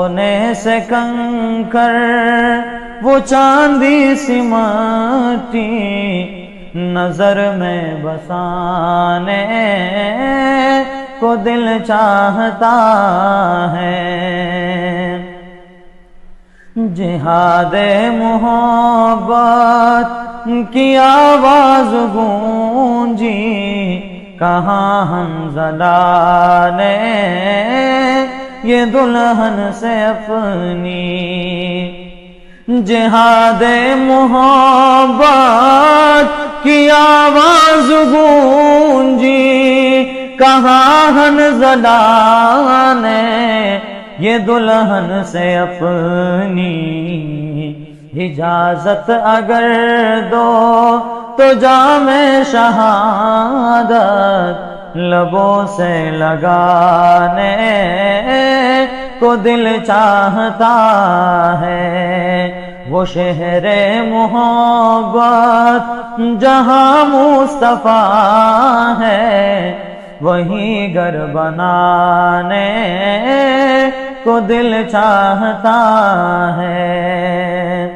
سونے سے کنکر وہ چاندی سی مٹی نظر میں بسانے کو دل چاہتا ہے۔ جہاد محبت کی آواز گونجی کہاں حنظلہ نے یہ دلہن سے اپنی۔ جہاد محبت کی آواز گونجی کہاں حنظلہ نے یہ دلہن سے اپنی۔ اجازت اگر دو تو جام شہادت لبوں سے لگانے کو دل چاہتا ہے۔ وہ شہر محبت جہاں مصطفیٰ ہے وہیں گھر بنانے کو دل چاہتا ہے۔